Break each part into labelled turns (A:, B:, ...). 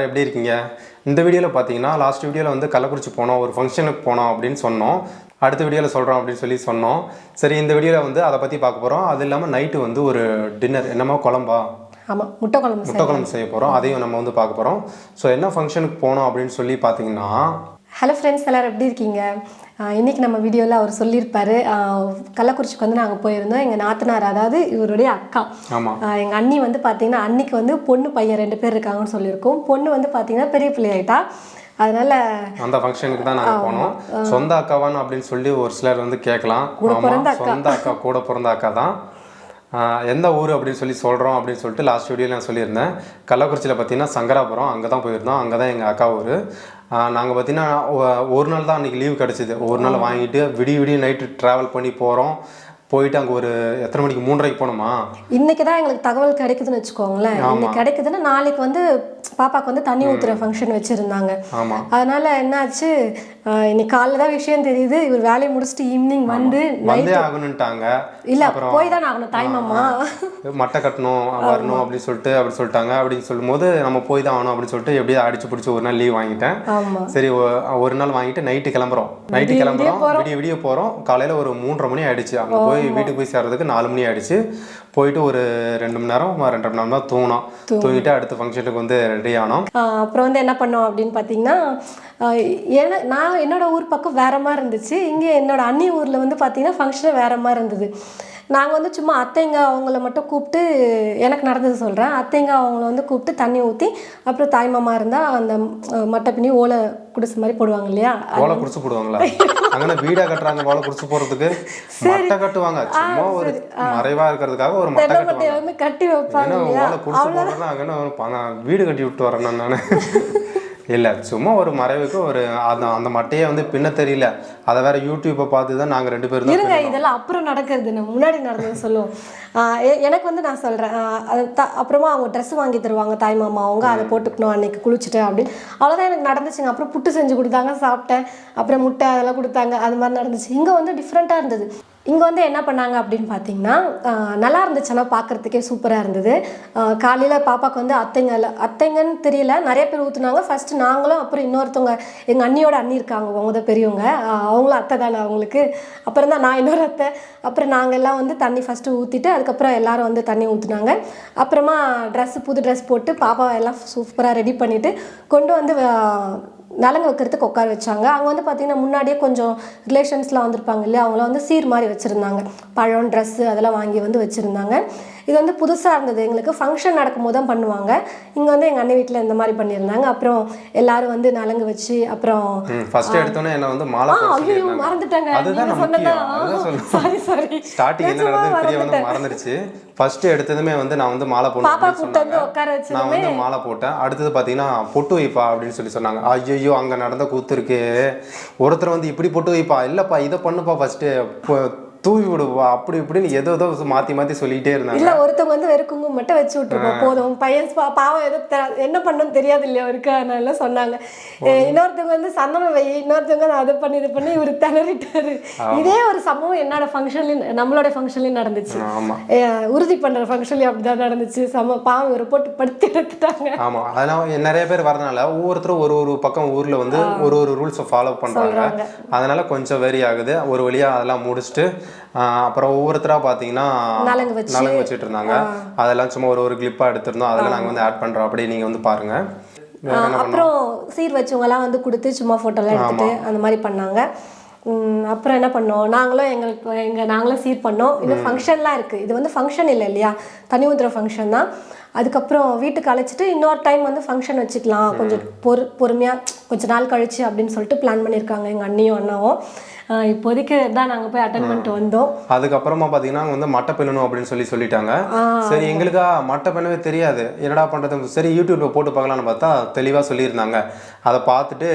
A: எப்படி இருக்கீங்க? இந்த வீடியோவில் பார்த்தீங்கன்னா லாஸ்ட் வீடியோவில் வந்து கள்ளக்குறிச்சி போனோம், ஒரு ஃபங்க்ஷனுக்கு போனோம் அப்படின்னு சொன்னோம். அடுத்த வீடியோவில் சொல்கிறோம் அப்படின்னு சொன்னோம். சரி, இந்த வீடியோவில் வந்து அதை பற்றி பார்க்க போகிறோம். அது இல்லாமல் நைட்டு வந்து ஒரு டின்னர், என்னமோ குழம்பா,
B: ஆமாம், முட்டை குழம்பு
A: செய்ய போகிறோம். அதையும் நம்ம வந்து பார்க்க போகிறோம். ஸோ என்ன ஃபங்க்ஷனுக்கு போனோம் அப்படின்னு பார்த்தீங்கன்னா,
B: ஹலோ ஃப்ரெண்ட்ஸ், எல்லோரும் எப்படி இருக்கீங்க? இன்றைக்கி நம்ம வீடியோவில் அவர் சொல்லியிருப்பார், கள்ளக்குறிச்சிக்கு வந்து நாங்கள் போயிருந்தோம். எங்கள் நாத்தனார், அதாவது இவருடைய அக்கா, எங்கள் அண்ணி வந்து பார்த்திங்கன்னா அன்னிக்கு வந்து பொண்ணு பையன் 2 பேர் இருக்காங்கன்னு சொல்லியிருக்கோம். பொண்ணு வந்து பார்த்திங்கன்னா பெரிய பிள்ளையாயிட்டா. அதனால்
A: அந்த ஃபங்க்ஷனுக்கு தான் நாங்கள் போனோம். சொந்த அக்காவான்னு அப்படின்னு சொல்லி ஒரு சிலர் வந்து கேட்கலாம். சொந்த அக்கா, கூட பிறந்த அக்கா தான். எந்த ஊர் அப்படின்னு சொல்கிறோம் அப்படின்னு சொல்லிட்டு லாஸ்ட் வீடியோவில் நான் சொல்லியிருந்தேன். கள்ளக்குறிச்சியில் பார்த்தீங்கன்னா சங்கராபுரம், அங்கே தான் போயிருந்தோம். அங்கே தான் எங்கள் அக்கா ஊர். நாங்கள் பார்த்தீங்கன்னா ஒரு நாள் தான் அன்றைக்கி லீவ் கிடச்சிது. ஒரு நாள் வாங்கிட்டு விடிய நைட்டு ட்ராவல் பண்ணி போயிட்டு அங்கே ஒரு எத்தனை மணிக்கு 3:30க்கு போனோமா.
B: இன்றைக்கி தான் எங்களுக்கு தகவல் கிடைக்குதுன்னு வச்சுக்கோங்களேன். இன்னைக்கு கிடைக்குதுன்னா நாளைக்கு வந்து பாப்பாவுக்கு வந்து தண்ணி ஊற்றுற ஃபங்க்ஷன் வச்சுருந்தாங்க. அதனால் என்னாச்சு, இன்னைக்கு காலைல தான் விஷயம் தெரியுது. இவர் வேலையை முடிச்சுட்டு ஈவினிங் வந்து
A: வந்தே ஆகணுன்ட்டாங்க.
B: இல்லை, போய் தானே ஆகணும், தாய்மாமா
A: மட்டை கட்டணும் வரணும் அப்படி சொல்லிட்டாங்க. அப்படின்னு சொல்லும்போது நம்ம போய் தான் ஆகணும் அப்படின்னு சொல்லிட்டு எப்படியும் அடிச்சு பிடிச்சி ஒரு நாள் லீவ் வாங்கிட்டேன். சரி, ஒரு நாள் வாங்கிட்டு நைட்டு கிளம்புறோம். விடிய போகிறோம். காலையில் ஒரு 3:30 மணி ஆயிடுச்சு. அங்கே போய் வீட்டுக்கு போய் சேர்றதுக்கு 4 மணி ஆயிடுச்சு. போயிட்டு ஒரு 2 மணி நேரம் 2.5 மணி நேரம் தான் தூங்கிட்டு அடுத்த ஃபங்க்ஷனுக்கு வந்து ரெடி ஆனோம்.
B: அப்புறம் வந்து என்ன பண்ணோம் அப்படின்னு பார்த்தீங்கன்னா, நான் என்னோட ஊர் பக்கம் வேற மாதிரி இருந்துச்சு. இங்கே என்னோட அண்ணி ஊரில் வந்து பார்த்தீங்கன்னா ஃபங்க்ஷன் வேற மாதிரி இருந்தது. நாங்கள் வந்து சும்மா அத்தைங்க அவங்கள மட்டும் கூப்பிட்டு, எனக்கு நடந்தது சொல்கிறேன், அத்தைங்க அவங்கள வந்து கூப்பிட்டு தண்ணி ஊற்றி, அப்புறம் தாய்மாமா இருந்தால் அந்த மட்டை பின்னி ஓலை குடிசை மாதிரி போடுவாங்க இல்லையா,
A: ஓலை குடிச்சு போடுவாங்களா? அங்கே வீடா கட்டுறாங்க, ஓலை குடிச்சு போகிறதுக்கு மட்டை கட்டுவாங்க. சும்மா ஒரு மறைவாக இருக்கிறதுக்காக ஒரு மட்டை
B: வந்து கட்டி வைப்பாங்க.
A: ஓலை குடிச்சு போடுறதுனா அங்கே வீடு கட்டி விட்டு வரேன் நான். இல்லை, சும்மா ஒரு மறைவுக்கு ஒரு அந்த மட்டையை வந்து பின்ன தெரியல. அதை வேற யூடியூப்பை பார்த்து தான் நாங்கள் 2 பேரும்
B: இருங்க. இதெல்லாம் அப்புறம் நடக்கிறது, நான் முன்னாடி நடந்தது சொல்லுவோம். எனக்கு வந்து நான் சொல்கிறேன், அப்புறமா அவங்க ட்ரெஸ் வாங்கி தருவாங்க தாய்மாமா, அவங்க அதை போட்டுக்கணும் அன்னைக்கு குளிச்சுட்டு அப்படின்னு. அவ்வளோதான் எனக்கு நடந்துச்சுங்க. அப்புறம் புட்டு செஞ்சு கொடுத்தாங்க, சாப்பிட்டேன். அப்புறம் முட்டை அதெல்லாம் கொடுத்தாங்க. அது மாதிரி நடந்துச்சு. இங்கே வந்து டிஃப்ரெண்ட்டாக இருந்தது. இங்கே வந்து என்ன பண்ணாங்க அப்படின்னு பார்த்தீங்கன்னா, நல்லா இருந்துச்சு. ஆனால் பார்க்குறதுக்கே சூப்பராக இருந்தது. காலையில் பாப்பாவுக்கு வந்து அத்தைங்கன்னு தெரியல, நிறைய பேர் ஊற்றுனாங்க. ஃபஸ்ட்டு நாங்களும், அப்புறம் இன்னொருத்தவங்க எங்கள் அண்ணியோட அண்ணி இருக்காங்க, அவங்க தான் பெரியவங்க, அவங்களும் அத்தை தானே அவங்களுக்கு. அப்புறம் தான் நான் இன்னொரு அத்தை. அப்புறம் நாங்கள் எல்லாம் வந்து தண்ணி ஃபஸ்ட்டு ஊற்றிட்டு அதுக்கப்புறம் எல்லோரும் வந்து தண்ணி ஊற்றுனாங்க. அப்புறமா புது ட்ரெஸ் போட்டு பாப்பாவை எல்லாம் சூப்பராக ரெடி பண்ணிவிட்டு கொண்டு வந்து நலங்கு வைக்கிறதுக்கு உட்கார வச்சாங்க. அங்கே வந்து பார்த்திங்கன்னா முன்னாடியே கொஞ்சம் ரிலேஷன்ஸ்லாம் வந்திருப்பாங்க இல்லையா, அவங்களாம் வந்து சீர் மாதிரி வச்சுருந்தாங்க. பழம், ட்ரெஸ்ஸு அதெல்லாம் வாங்கி வந்து வச்சுருந்தாங்க. இது வந்து புதுசாக இருந்தது எங்களுக்கு. ஃபங்க்ஷன் நடக்கும்போது தான் பண்ணுவாங்க. இங்கே வந்து எங்கள் அண்ணி வீட்டில் இந்த மாதிரி பண்ணியிருந்தாங்க. அப்புறம் எல்லாரும் வந்து நலங்கு வச்சு, அப்புறம்
A: ஃபர்ஸ்ட் எடுத்தோன்னே என்ன வந்து மாலை
B: ஐயோ மறந்துட்டாங்க, சாரி
A: ஸ்டார்டிங் என்ன நடந்தது பிரியா வந்து மறந்துடுச்சு. ஃபர்ஸ்ட் எடுத்ததுமே வந்து நான் வந்து மாலை போட்டு
B: பாப்பா கூட்ட வந்து உட்கார வச்சு
A: நான் வந்து மாலை போட்டேன். அடுத்தது பார்த்தீங்கன்னா பொட்டு வைப்பா அப்படின்னு சொன்னாங்க. ஐயோ, அங்கே நடந்த கூத்து இருக்கு. ஒருத்தர் வந்து இப்படி பொட்டு வைப்பா, இல்லைப்பா இதை பண்ணுப்பா ஃபர்ஸ்ட்டு, தூவி விடுவா, அப்படி இப்படின்னு ஏதோ மாற்றி சொல்லிகிட்டே இருந்தாங்க.
B: இல்லை, ஒருத்தவங்க வந்து வெறும் குங்குமம் மட்டும் வச்சு விட்டுருப்போம், போதும் பையன் பாவம் ஏதோ என்ன பண்ணணும்னு தெரியாது இல்லையா அவருக்கு, அதனால சொன்னாங்க. இன்னொருத்தவங்க வந்து சந்தனம் வை, இன்னொருத்தவங்க அதை பண்ணி இது பண்ணி இவர் திணறிட்டாரு. இதே ஒரு சம்பவம் என்னோட ஃபங்க்ஷன்லையும் நம்மளோட ஃபங்க்ஷன்லையும் நடந்துச்சு. உறுதி பண்ணுற ஃபங்க்ஷன்லையும் அப்படிதான் நடந்துச்சு. பாவம் இவரை போட்டு படுத்து எடுத்துட்டாங்க.
A: ஆமாம், அதெல்லாம் நிறைய பேர் வரதுனால ஒவ்வொருத்தரும் ஒரு பக்கம் ஊரில் வந்து ஒரு ரூல்ஸை ஃபாலோ பண்ணுறாங்க. அதனால கொஞ்சம் வெரி ஆகுது. ஒரு வழியாக அதெல்லாம் முடிச்சுட்டு அப்புறம் ஒவ்வொருத்தராக பார்த்தீங்கன்னா நலங்கு வச்சுட்டு இருந்தாங்க. அதெல்லாம் சும்மா ஒரு கிளிப்பாக எடுத்திருந்தோம். அதெல்லாம் நாங்கள் வந்து ஆட் பண்ணுறோம். அப்படியே நீங்கள் வந்து பாருங்கள்.
B: அப்புறம் சீர் வச்சவங்கலாம் வந்து கொடுத்து சும்மா ஃபோட்டோலாம் எடுத்துட்டு அந்த மாதிரி பண்ணாங்க. அப்புறம் என்ன பண்ணோம், நாங்களும் சீர் பண்ணோம். இன்னும் ஃபங்க்ஷன்லாம் இருக்குது. இது வந்து ஃபங்க்ஷன் இல்லை இல்லையா, தனி ஊத்துற ஃபங்க்ஷன் தான். அதுக்கப்புறம் வீட்டுக்கு அழைச்சிட்டு இன்னொரு டைம் வந்து ஃபங்க்ஷன் வச்சுக்கலாம், கொஞ்சம் பொறுமையாக கொஞ்சம் நாள் கழிச்சு அப்படின்னு சொல்லிட்டு பிளான் பண்ணியிருக்காங்க எங்கள் அண்ணியும் அண்ணாவும். இப்போதைக்கு தான் நாங்கள் போய் அட்டன் பண்ணிட்டு வந்தோம்.
A: அதுக்கப்புறமா பார்த்தீங்கன்னா வந்து மட்டை பின்னணும் அப்படின்னு சொல்லிட்டாங்க. சரி, எங்களுக்கா மட்டை பின்னவே தெரியாது, என்னடா பண்ணுறது. சரி, யூடியூப்பில் போட்டு பார்க்கலான்னு பார்த்தா தெளிவாக சொல்லியிருந்தாங்க. அதை பார்த்துட்டு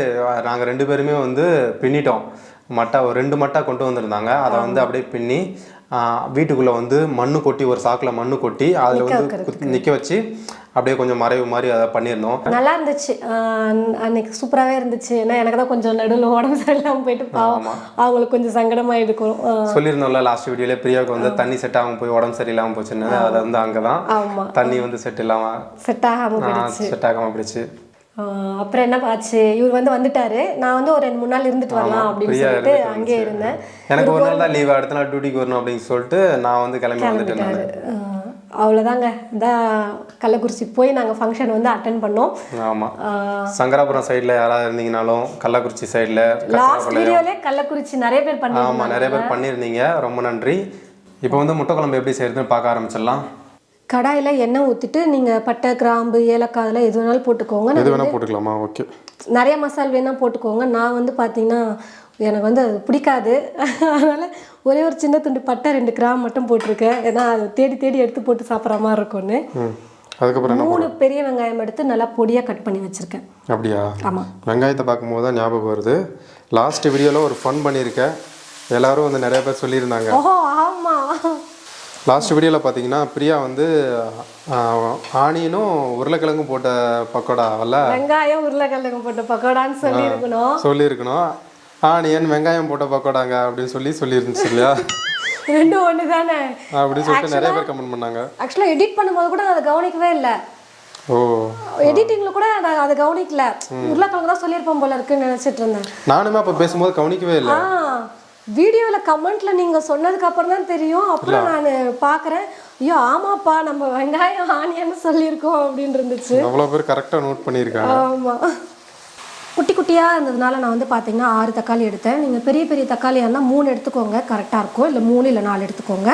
A: நாங்கள் 2 பேருமே வந்து பின்னிட்டோம். ஒரு 2 மட்டை கொண்டு வந்திருந்தாங்க. அதை வந்து அப்படியே பின்னி வீட்டுக்குள்ளே வந்து மண்ணு கொட்டி, ஒரு சாக்கில் மண்ணு கொட்டி அதில் வந்து நிற்க வச்சு அப்படியே கொஞ்சம் மறைவு மாதிரி அதை பண்ணியிருந்தோம்.
B: நல்லா இருந்துச்சு அன்னைக்கு, சூப்பராகவே இருந்துச்சு. ஏன்னா எனக்கு தான் கொஞ்சம் நடுவில் உடம்பு சரியில்லாமல் போயிட்டு பாவம் அவங்களுக்கு கொஞ்சம் சங்கடமாக இருக்கும்.
A: சொல்லியிருந்தோம்ல லாஸ்ட் வீடியோவில், பிரியாவுக்கு வந்து தண்ணி செட் ஆகாமல் போய் உடம்பு சரியில்லாமல் போச்சுன்னு. அதை வந்து அங்கே தான் தண்ணி வந்து செட் ஆகாமல் போயிடுச்சு.
B: அப்புறம் என்ன ஆச்சு, இவர் வந்துட்டாரு. நான் ஒரு 2-3 நாள் இருந்துட்டு வரலாம் அப்படின்னு சொல்லிட்டு அங்கேயே இருந்தேன்.
A: எனக்கு ஒரு நாள் தான் லீவு, அடுத்த நாள் டியூட்டிக்கு வரணும் அப்படின்னு சொல்லிட்டு நான் கிளம்பி வந்துட்டேன்.
B: அவ்வளோதாங்க. இந்த கள்ளக்குறிச்சி போய் நாங்கள் ஃபங்க்ஷன் அட்டன் பண்ணோம்.
A: ஆமாம், சங்கராபுரம் சைடில் யாராவது இருந்தீங்கனாலும் கள்ளக்குறிச்சி சைடில்
B: லாஸ்ட் வீடியோலே கள்ளக்குறிச்சி நிறைய பேர் பண்ணி.
A: ஆமாம், நிறைய பேர் பண்ணியிருந்தீங்க, ரொம்ப நன்றி. இப்போ முட்டை குழம்பு எப்படி செய்யறதுன்னு பார்க்க ஆரம்பிச்சிடலாம்.
B: கடாயில் எண்ணெய் ஊற்றிட்டு நீங்கள் பட்டை, கிராம்பு, ஏலக்காய் அதெல்லாம் எது வேணாலும் போட்டுக்கோங்க.
A: எது வேணால் போட்டுக்கலாமா? ஓகே.
B: நிறைய மசால் வேணால் போட்டுக்கோங்க. நான் பார்த்தீங்கன்னா எனக்கு அது பிடிக்காது, அதனால் ஒரே ஒரு சின்ன துண்டு பட்டை 2 கிராம் மட்டும் போட்டிருக்கேன். ஏன்னா அது தேடி தேடி எடுத்து போட்டு சாப்பிட்ற மாதிரி இருக்கும்னு.
A: அதுக்கப்புறம்
B: 3 பெரிய வெங்காயம் எடுத்து நல்லா பொடியாக கட் பண்ணி வச்சுருக்கேன்.
A: அப்படியா?
B: ஆமாம்.
A: வெங்காயத்தை பார்க்கும்போது தான் ஞாபகம் வருது, லாஸ்ட் வீடியோவில் ஒரு ஃபன் பண்ணியிருக்கேன். எல்லாரும் நிறைய பேர் சொல்லியிருந்தாங்க.
B: ஓஹோ ஆமாம்,
A: லாஸ்ட் வீடியோவில் பார்த்தீங்கன்னா பிரியா ஆனியனும் உருளைக்கிழங்கும் போட்ட பக்கோடா அல்ல,
B: வெங்காயம் உருளைக்கிழங்கு போட்ட பக்கோடான்னு சொல்லியிருக்கணும்.
A: ஆனியன் வெங்காயம் போட்ட பக்கோடாங்க அப்படின்னு சொல்லியிருந்துச்சு இல்லையா?
B: ரெண்டும் ஒன்று தானே
A: அப்படின்னு சொல்லிட்டு நிறைய பேர் கமெண்ட் பண்ணாங்க.
B: ஆக்சுவலாக எடிட் பண்ணும்போது கூட அதை கவனிக்கவே இல்லை.
A: ஓ,
B: எடிட்டிங்கில் கூட நான் அதை கவனிக்கல. உருளைக்கிழங்கு தான் சொல்லியிருப்போம் போல இருக்குன்னு நினச்சிட்டு இருந்தேன்.
A: நானுமே அப்போ பேசும்போது கவனிக்கவே இல்லை.
B: வீடியோவில் கமெண்ட்டில் நீங்கள் சொன்னதுக்கு அப்புறம் தான் தெரியும். அப்புறம் நான் பார்க்குறேன், ஐயோ ஆமாப்பா நம்ம வெங்காயம் ஆனியன்னு சொல்லியிருக்கோம் அப்படின்னு இருந்துச்சு.
A: அவ்வளோ பேர் கரெக்டாக நோட் பண்ணியிருக்காங்க.
B: ஆமாம், குட்டி குட்டியாக இருந்ததுனால நான் பார்த்தீங்கன்னா 6 தக்காளி எடுத்தேன். நீங்கள் பெரிய பெரிய தக்காளியாக இருந்தால் 3 எடுத்துக்கோங்க, கரெக்டாக இருக்கும். இல்லை 3 இல்லை 4 எடுத்துக்கோங்க.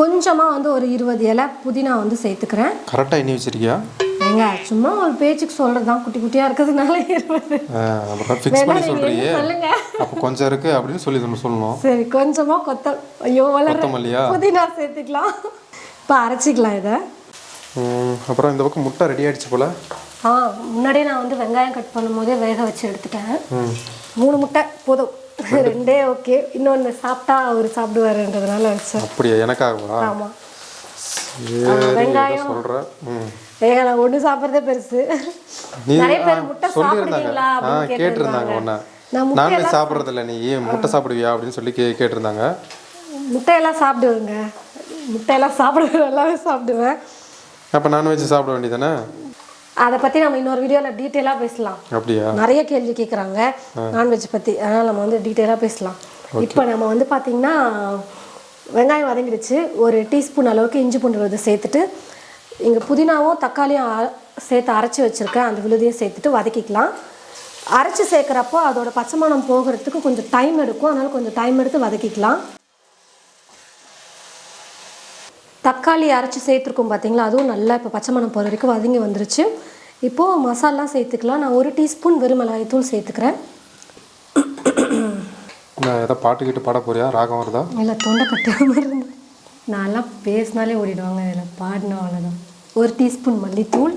B: கொஞ்சமாக ஒரு 20 இலை புதினா சேர்த்துக்கிறேன்.
A: கரெக்டாக எண்ணி வச்சிருக்கியா?
B: ஏங்க சும்மா ஒரு பேச்சுக்கு சொல்கிறது தான், குட்டி குட்டியாக இருக்கிறதுனால 20.
A: சொல்லுங்க, அப்போ கொஞ்சம் இருக்கு அப்படின்னு சொல்லணும்.
B: சரி, கொஞ்சமாக கொத்தமல்லியா புதினா சேர்த்துக்கலாம். இப்போ அரைச்சிக்கலாம் இதை.
A: அப்புறம் இந்த பக்கம் முட்டை ரெடி ஆகிடுச்சு போல்.
B: முன்னாடியே நான் வெங்காயம் கட் பண்ணும்போதே வேக வச்சு எடுத்துட்டேன். 3 முட்டை போதும், 2 ஓகே. இன்னொன்று சாப்பிட்டா அவர் சாப்பிடுவாருன்றதுனால வச்சேன்.
A: அப்படியா? எனக்காகவா?
B: ஆமாம், வெங்காயம் சொல்கிறேன். நான் ஒன்று சாப்பிட்றதே பெருசு. நிறைய பேர் முட்டை சாப்பிடுவீங்களா அப்படின்னு
A: கேட்டிருந்தாங்க. நான்வெஜ் சாப்பிட்றது இல்லை, நீ முட்டை சாப்பிடுவியா அப்படின்னு சொல்லி கேட்டிருந்தாங்க.
B: முட்டையெல்லாம் சாப்பிடுவேங்க, முட்டையெல்லாம் சாப்பிடுவேன், எல்லாமே சாப்பிடுவேன்.
A: அப்போ நான்வெஜ் சாப்பிட வேண்டியதானே?
B: அதை பற்றி நம்ம இன்னொரு வீடியோவில் டீட்டெயிலாக பேசலாம்.
A: அப்படியா?
B: நிறைய கேள்வி கேட்குறாங்க நான்வெஜ் பற்றி, அதனால் நம்ம டீட்டெயிலாக பேசலாம். இப்போ நம்ம பார்த்தீங்கன்னா வெங்காயம் வதங்கிடுச்சு. ஒரு டீஸ்பூன் அளவுக்கு இஞ்சி பூண்டு விழுது சேர்த்துட்டு, இங்கே புதினாவும் தக்காளியும் சேர்த்து அரைச்சி வச்சுருக்கேன், அந்த விழுதையும் சேர்த்துட்டு வதக்கிக்கலாம். அரைச்சி சேர்க்குறப்போ அதோட பச்சை மணம் போகிறதுக்கு கொஞ்சம் டைம் எடுக்கும், அதனால் கொஞ்சம் டைம் எடுத்து வதக்கிக்கலாம். தக்காளி அரைச்சி சேர்த்துருக்கோம் பார்த்தீங்களா, அதுவும் நல்லா இப்போ பச்சை மணம் போகிற வரைக்கும் வதங்கி வந்துருச்சு. இப்போது மசாலா சேர்த்துக்கலாம். நான் 1 டீஸ்பூன் வெறும் மிளகாய்த்தூள் சேர்த்துக்கிறேன்.
A: ஏதாவது பாட்டுக்கிட்டு பாட போறியா? ராகம் வருதா?
B: இல்லை, தொண்டை கட்ட மாதிரி இருந்து நான்லாம் பேசினாலே ஓடிடுவாங்க, இதில் பாடினா அவ்வளோதான். 1 டீஸ்பூன் மல்லித்தூள்,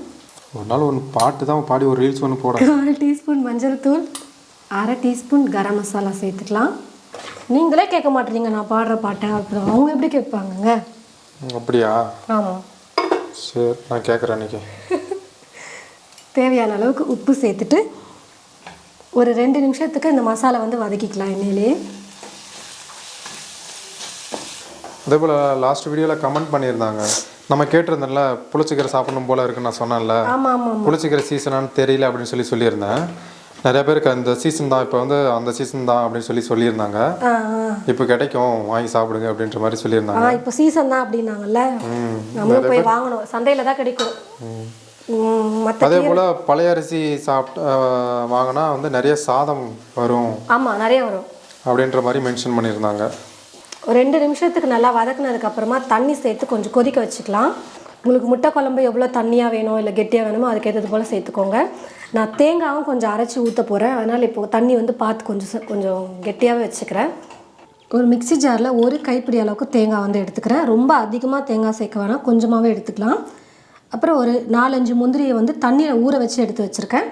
A: ஒரு நாள் ஒன்று பாட்டு தான் பாடி ஒரு ரீல்ஸ் ஒன்று போட.
B: 1 டீஸ்பூன் மஞ்சள் தூள், 1/2 டீஸ்பூன் கரம் மசாலா சேர்த்துக்கலாம். நீங்களே கேட்க மாட்டேறீங்க நான் பாடுற பாட்டை, அப்புறம் அவங்க எப்படி கேட்பாங்கங்க?
A: அப்படியா?
B: ஆமாம்,
A: சரி, நான் கேட்குறேன். அன்றைக்கி
B: தேவையான அளவுக்கு உப்பு சேர்த்துட்டு ஒரு 2 நிமிஷத்துக்கு இந்த மசாலா வதக்கிக்கலாம் எண்ணெயிலே.
A: அதே போல் லாஸ்ட் வீடியோவில் கமெண்ட் பண்ணியிருந்தாங்க, நம்ம கேட்டிருந்தோம்ல புளிச்சக்கீரை சாப்பிடணும் போல் இருக்குன்னு நான் சொன்னேன்ல.
B: ஆமாம் ஆமாம்,
A: புளிச்சக்கீரை சீசனான்னு தெரியல அப்படின்னு சொல்லியிருந்தேன். நிறைய பேருக்கு அந்த சீசன் தான், இப்போ அந்த சீசன் தான் அப்படின்னு சொல்லியிருந்தாங்க. இப்போ கிடைக்கும், வாங்கி சாப்பிடுங்க அப்படின்ற மாதிரி சொல்லியிருந்தாங்க.
B: இப்போ சீசன் தான் அப்படின்னாங்கல்ல, நம்மளும் போய் வாங்கணும், சந்தையில் தான் கிடைக்கும்.
A: அதே போல் பழைய அரிசி சாப்பிட்டு வாங்கினா நிறைய சாதம் வரும்.
B: ஆமாம், நிறைய வரும்
A: அப்படின்ற மாதிரி மென்ஷன் பண்ணியிருந்தாங்க.
B: ஒரு 2 நிமிஷத்துக்கு நல்லா வதக்குனதுக்கப்புறமா தண்ணி சேர்த்து கொஞ்சம் கொதிக்க வச்சுக்கலாம். உங்களுக்கு முட்டை குழம்பு எவ்வளோ தண்ணியாக வேணும் இல்லை கெட்டியாக வேணுமோ அதுக்கேற்றது போல் சேர்த்துக்கோங்க. நான் தேங்காயும் கொஞ்சம் அரைச்சி ஊற்ற போகிறேன், அதனால் இப்போது தண்ணி பார்த்து கொஞ்சம் கெட்டியாகவே வச்சுக்கிறேன். ஒரு மிக்சி ஜாரில் 1 கைப்பிடி அளவுக்கு தேங்காய் எடுத்துக்கிறேன். ரொம்ப அதிகமாக தேங்காய் சேர்க்க வேணாம், கொஞ்சமாகவே எடுத்துக்கலாம். அப்புறம் ஒரு 4-5 முந்திரியை தண்ணியில் ஊற வச்சு எடுத்து வச்சுருக்கேன்.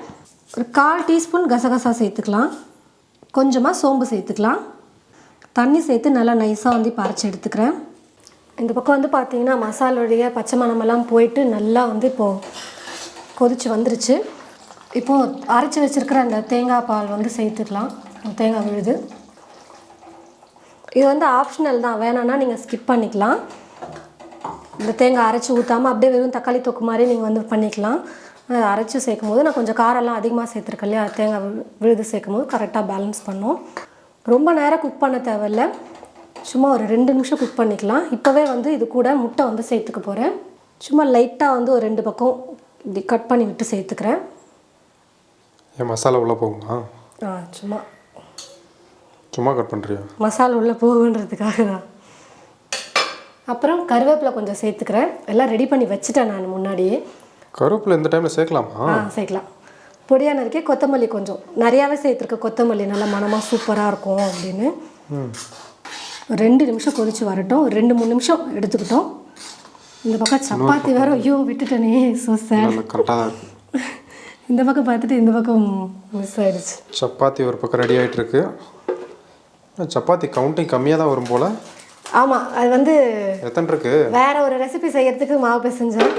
B: ஒரு 1/4 டீஸ்பூன் கசகசா சேர்த்துக்கலாம். கொஞ்சமாக சோம்பு சேர்த்துக்கலாம். தண்ணி சேர்த்து நல்லா நைஸாக பறைச்சி எடுத்துக்கிறேன். இந்த பக்கம் பார்த்தீங்கன்னா மசாலோடைய பச்சை மணமெல்லாம் போயிட்டு நல்லா இப்போது கொதிச்சு வந்துருச்சு. இப்போது அரைச்சி வச்சுருக்கிற அந்த தேங்காய் பால் சேர்த்துக்கலாம். தேங்காய் விழுது இது ஆப்ஷனல் தான், வேணான்னா நீங்கள் ஸ்கிப் பண்ணிக்கலாம். இந்த தேங்காய் அரைச்சி ஊற்றாமல் அப்படியே வெறும் தக்காளி தொக்கு மாதிரி நீங்கள் பண்ணிக்கலாம். அதை அரைச்சி சேர்க்கும் போது நான் கொஞ்சம் காரெல்லாம் அதிகமாக சேர்த்துருக்கேன் இல்லையா, தேங்காய் விழுது சேர்க்கும் போது கரெக்டாக பேலன்ஸ் பண்ணோம். ரொம்ப நேரம் குக் பண்ண தேவையில்ல, சும்மா ஒரு 2 நிமிஷம் குக் பண்ணிக்கலாம். இப்போவே வந்து இது கூட முட்டை வந்து சேர்த்துக்க போகிறேன். சும்மா லைட்டாக வந்து ஒரு 2 பக்கம் இப்படி கட் பண்ணி விட்டு சேர்த்துக்கிறேன்.
A: ஏன் மசாலா உள்ளே போகுமா?
B: சும்மா
A: சும்மா கட் பண்ணுறியா?
B: மசாலா உள்ளே போகுன்றதுக்காக தான். அப்புறம் கருவேப்பிலை கொஞ்சம் சேர்த்துக்கிறேன். எல்லாம் ரெடி பண்ணி வச்சுட்டேன் நான் முன்னாடியே.
A: கருவேப்பிலை இந்த டைமில் சேர்க்கலாமா?
B: சேர்க்கலாம். பொடியாக நறுக்கி கொத்தமல்லி கொஞ்சம் நிறையாவே சேர்த்துருக்கேன். கொத்தமல்லி நல்லா மனமாக சூப்பராக இருக்கும் அப்படின்னு. 2 நிமிஷம் கொதிச்சு வரட்டும். 2-3 நிமிஷம் எடுத்துக்கிட்டோம். இந்த பக்கம் சப்பாத்தி வேறு ஐயோ விட்டுட்டேனே, ஸோ சேட்.
A: கரெக்டாக தான்
B: இந்த பக்கம் பார்த்துட்டு இந்த பக்கம் மிஸ் ஆயிடுச்சு.
A: சப்பாத்தி ஒரு பக்கம் ரெடி ஆகிட்டு இருக்கு. சப்பாத்தி கவுண்டிங் கம்மியாக தான் வரும் போல்.
B: ஆமாம், அது வந்து
A: எத்தனை இருக்கு?
B: வேறு ஒரு ரெசிபி செய்கிறதுக்கு மாவு பிசைஞ்சேன்,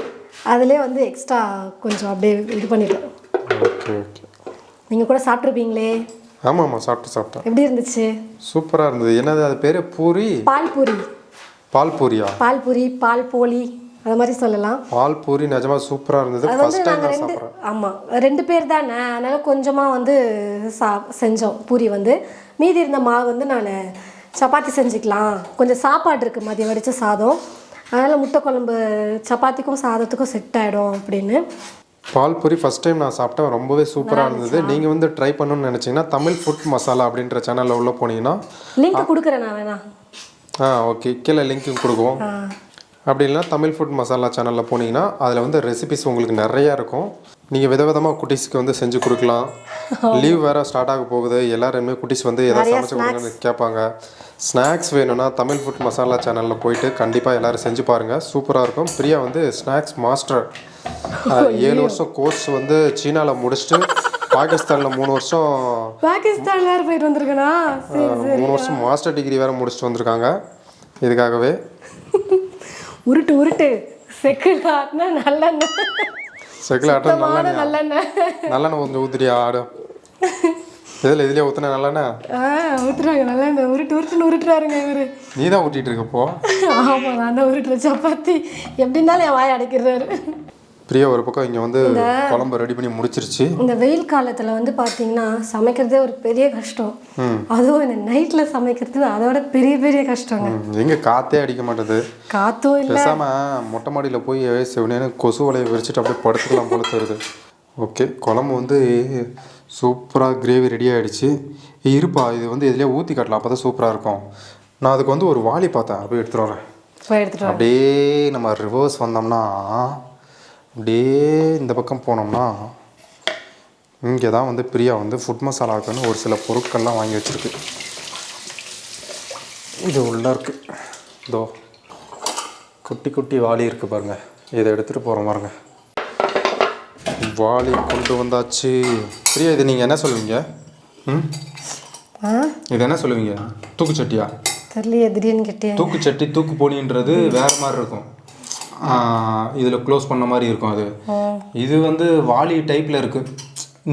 B: அதுலேயே வந்து எக்ஸ்ட்ரா கொஞ்சம் அப்படியே இது பண்ணிட்டேன்.
A: Okay okay.
B: நீங்கள் கூட சாப்பிட்ருப்பீங்களே?
A: ஆமாம் சாப்பிட்டேன்.
B: எப்படி இருந்துச்சு?
A: சூப்பராக இருந்தது. என்னது அது பேர்? பூரி?
B: பால் பூரி.
A: பால் பூரியா?
B: பால் பூரி, பால் போலி, அது மாதிரி சொல்லலாம்.
A: பால் பூரி நிஜமாக சூப்பராக இருந்தது. ஃபர்ஸ்ட் டைம் நான் சாப்பிட்றேன். ஆமாம்,
B: 2 பேர் தானே, அதனால் கொஞ்சமாக வந்து செஞ்சோம் பூரி வந்து. மீதி இருந்த மாவு வந்து நான் சப்பாத்தி செஞ்சுக்கலாம். கொஞ்சம் சாப்பாடு இருக்குது, மதியம் வடித்த சாதம், அதனால் முட்டை குழம்பு சப்பாத்திக்கும் சாதத்துக்கும் செட் ஆகிடும் அப்படின்னு.
A: பால் பூரி ஃபஸ்ட் டைம் நான் சாப்பிட்டேன். ரொம்பவே சூப்பராக இருந்தது. நீங்கள் வந்து ட்ரை பண்ணணும்னு நினச்சிங்கன்னா தமிழ் ஃபுட் மசாலா அப்படின்ற சேனலில் உள்ளே போனீங்கன்னா
B: லிங்க் கொடுக்குறேன் நான் வேணா.
A: ஓகே, கீழே லிங்க்கும் கொடுக்குவோம். அப்படி இல்லைனா தமிழ் ஃபுட் மசாலா சேனலில் போனீங்கன்னா அதில் வந்து ரெசிபிஸ் உங்களுக்கு நிறையா இருக்கும். நீங்கள் விதவிதமாக குட்டீஸ்க்கு வந்து செஞ்சு கொடுக்கலாம். லீவ் வேறு ஸ்டார்ட் ஆக போகுது, எல்லாருமே குட்டீஸ் வந்து எதாவது சமைச்சு கொடுங்கன்னு கேட்பாங்க. ஸ்நாக்ஸ் வேணும்னா தமிழ் ஃபுட் மசாலா சேனலில் போயிட்டு கண்டிப்பாக எல்லோரும் செஞ்சு பாருங்கள், சூப்பராக இருக்கும். பிரியா வந்து ஸ்நாக்ஸ் மாஸ்டர். 7 வருஷம் கோர்ஸ் வந்து சீனாவில் முடிச்சுட்டு பாகிஸ்தானில் 3 வருஷம்
B: வேறு போயிட்டு வந்திருக்கேனா
A: 3 வருஷம் மாஸ்டர் டிகிரி வேறு முடிச்சுட்டு வந்திருக்காங்க இதுக்காகவே.
B: உருட்டு செக்கில் ஆட்டினா நல்லெண்ணெய்,
A: செக்கில் ஆட்டினா நல்லெண்ணெய் கொஞ்சம் ஊத்துறியா? ஆடு இதுலேயே ஊற்றுனா நல்லெண்ணெய்
B: ஊற்றுறாங்க. நல்லெண்ணெய் உருட்டுறாருங்க இவர்.
A: நீ தான் ஊட்டிகிட்டு இருக்கப்போ?
B: ஆமாம், நான் தான் உருட்டுறேன். சப்பாத்தி எப்படி இருந்தாலும் என் வாயை அடைக்கிறாரு.
A: பிரியா ஒரு பக்கம் இங்கே வந்து குழம்பு ரெடி பண்ணி முடிச்சிருச்சு.
B: இந்த வெயில் காலத்தில் வந்து பார்த்தீங்கன்னா சமைக்கிறதே ஒரு பெரிய கஷ்டம். அதுவும் இந்த நைட்டில் சமைக்கிறது அதோட பெரிய கஷ்டங்க.
A: எங்கே காற்றே அடிக்க மாட்டேது.
B: காற்றும் இல்லை.
A: பேசாமல் மொட்டை மாடியில் போய் செவனேன்னு கொசு வலையை விரிச்சிட்டு அப்படியே படுத்துக்கலாம் போல தருது. ஓகே, குழம்பு வந்து சூப்பராக கிரேவி ரெடி ஆகிடுச்சு. இருப்பா, இது வந்து இதிலே ஊற்றி காட்டலாம், அப்போ தான் சூப்பராக இருக்கும். நான் அதுக்கு வந்து ஒரு வாளி பார்த்தேன், அப்படியே எடுத்துகிட்டு வரேன். அப்படியே நம்ம ரிவர்ஸ் வந்தோம்னா அப்படியே இந்த பக்கம் போனோம்னா இங்கே தான் வந்து பிரியா வந்து ஃபுட் மசாலாவுக்குன்னு ஒரு சில பொருட்கள்லாம் வாங்கி வச்சுருக்கு. இது உள்ளே இருக்குது. இதோ குட்டி வாளி இருக்குது பாருங்கள், இதை எடுத்துகிட்டு போகிறோம் பாருங்கள். வாளி கொண்டு வந்தாச்சு. பிரியா, இது நீங்கள் என்ன சொல்லுவீங்க? இது என்ன சொல்லுவீங்க? தூக்குச்சட்டியா?
B: தெரியலையே, திடீர்னு கேட்டேன்.
A: தூக்குச்சட்டி, தூக்கு போனின்றது வேறு மாதிரி இருக்கும். இதில் க்ளோஸ் பண்ண மாதிரி இருக்கும். அது இது வந்து வாளி டைப்பில் இருக்குது.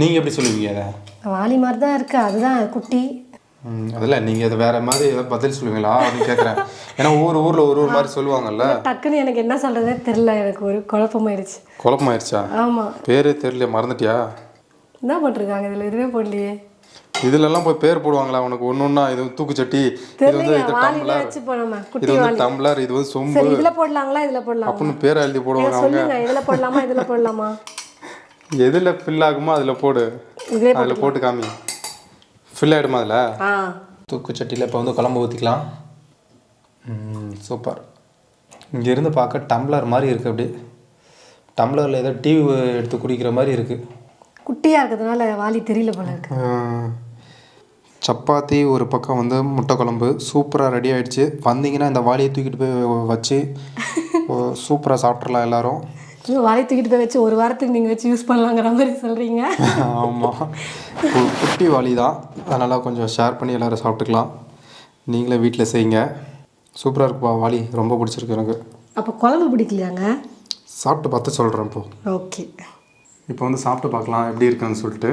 A: நீங்கள் எப்படி சொல்லுவீங்க? அதை
B: வாளி மாதிரி தான் இருக்குது, அதுதான் குட்டி.
A: அதில் நீங்கள் அதை வேறு மாதிரி ஏதாவது பதில் சொல்லுவீங்களா அப்படின்னு கேட்குறேன். ஏன்னா ஒவ்வொரு ஊரில் ஒரு மாதிரி சொல்லுவாங்கல்ல.
B: டக்குன்னு எனக்கு என்ன சொல்கிறதே தெரில, எனக்கு ஒரு குழப்பமாயிடுச்சா? ஆமாம்,
A: பேரே தெரியல, மறந்துட்டியா?
B: என்ன போட்டிருக்காங்க இதில்? இதுவே போடலையே.
A: இதுலலாம் போய் பேர் போடுவாங்களா உனக்கு? ஒன்னொன்னா இது தூக்குச்சட்டி, இது வந்து டம்ளர், இது வந்து டம்ளர், இது வந்து சொம்பு,
B: இதுல போடலாங்களா இதுல போடலாம்
A: அப்படின்னு பேர் எழுதி போடுவாங்க அவங்க.
B: இதுல போடலாமா இதுல போடலாமா?
A: எதுல ஃபில் ஆகுமோ அதுல போடு. அதுல போட்டு காமி. ஃபில் ஆயிடுமா அதுல? தூக்குச்சட்டியில் இப்போ வந்து குழம்பு ஊற்றிக்கலாம். சூப்பர். இங்கேருந்து பார்க்க டம்ளர் மாதிரி இருக்குது. அப்படியே டம்ளரில் ஏதோ டீ எடுத்து குடிக்கிற மாதிரி இருக்குது.
B: குட்டியாக இருக்கிறதுனால வாளி தெரியல போல இருக்கு.
A: சப்பாத்தி ஒரு பக்கம் வந்து முட்டை குழம்பு சூப்பராக ரெடி ஆகிடுச்சு. வந்தீங்கன்னா இந்த வாளியை தூக்கிட்டு போய் வச்சு சூப்பராக சாப்பிட்றலாம் எல்லோரும்.
B: வாளியை தூக்கிட்டு போய் வச்சு 1 வாரத்துக்கு நீங்கள் வச்சு யூஸ் பண்ணலாங்கிற மாதிரி சொல்கிறீங்க.
A: ஆமாம், குட்டி வாளி தான், அதனால் கொஞ்சம் ஷேர் பண்ணி எல்லோரும் சாப்பிட்டுக்கலாம். நீங்களே வீட்டில் செய்யுங்க. சூப்பராக இருக்குப்பா வாளி, ரொம்ப பிடிச்சிருக்கு எனக்கு.
B: அப்போ குழம்பு பிடிக்கலையாங்க?
A: சாப்பிட்டு பார்த்து சொல்கிறேன் இப்போ.
B: ஓகே,
A: இப்போ வந்து சாப்பிட்டு பார்க்கலாம் எப்படி இருக்குன்னு சொல்லிட்டு.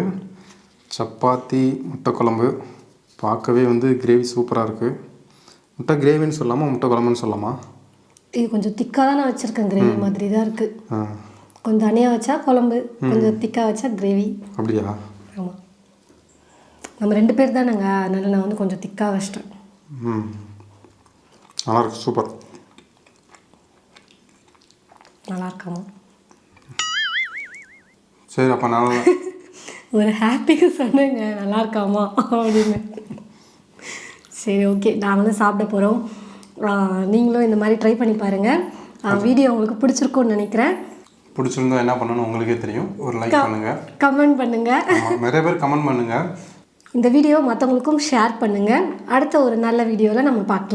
A: சப்பாத்தி முட்டை குழம்பு பார்க்கவே வந்து கிரேவி சூப்பராக இருக்குது. முட்டை கிரேவின்னு சொல்லாமா முட்டை குழம்புன்னு சொல்லாமா?
B: இது கொஞ்சம் திக்காக தான் நான் வச்சுருக்கேன், கிரேவி மாதிரி தான் இருக்குது. கொஞ்சம் தனியாக வச்சா குழம்பு, கொஞ்சம் திக்காக வச்சா கிரேவி.
A: அப்படியா?
B: ஆமாம், நம்ம 2 பேர் தானேங்க, அதனால நான் வந்து கொஞ்சம் திக்காக வச்சிட்டேன்.
A: நல்லா இருக்கு, சூப்பர்.
B: நல்லா இருக்காமா?
A: சரி, அப்போ நல்லா
B: ஒரு ஹாப்பிக்கு சொன்னேங்க நல்லா இருக்காமா அப்படின்னு. சரி, ஓகே, நாங்களும் சாப்பிட போகிறோம். நீங்களும் இந்த மாதிரி ட்ரை பண்ணி பாருங்கள். வீடியோ உங்களுக்கு பிடிச்சிருக்கும்னு நினைக்கிறேன்.
A: பிடிச்சிருந்தா என்ன பண்ணணும் உங்களுக்கே தெரியும். ஒரு லைக் பண்ணுங்கள்,
B: கமெண்ட் பண்ணுங்கள்.
A: நிறைய பேர் கமெண்ட் பண்ணுங்கள்.
B: இந்த வீடியோ மற்றவங்களுக்கும் ஷேர் பண்ணுங்கள். அடுத்த ஒரு நல்ல வீடியோவில் நம்ம பார்க்கலாம்.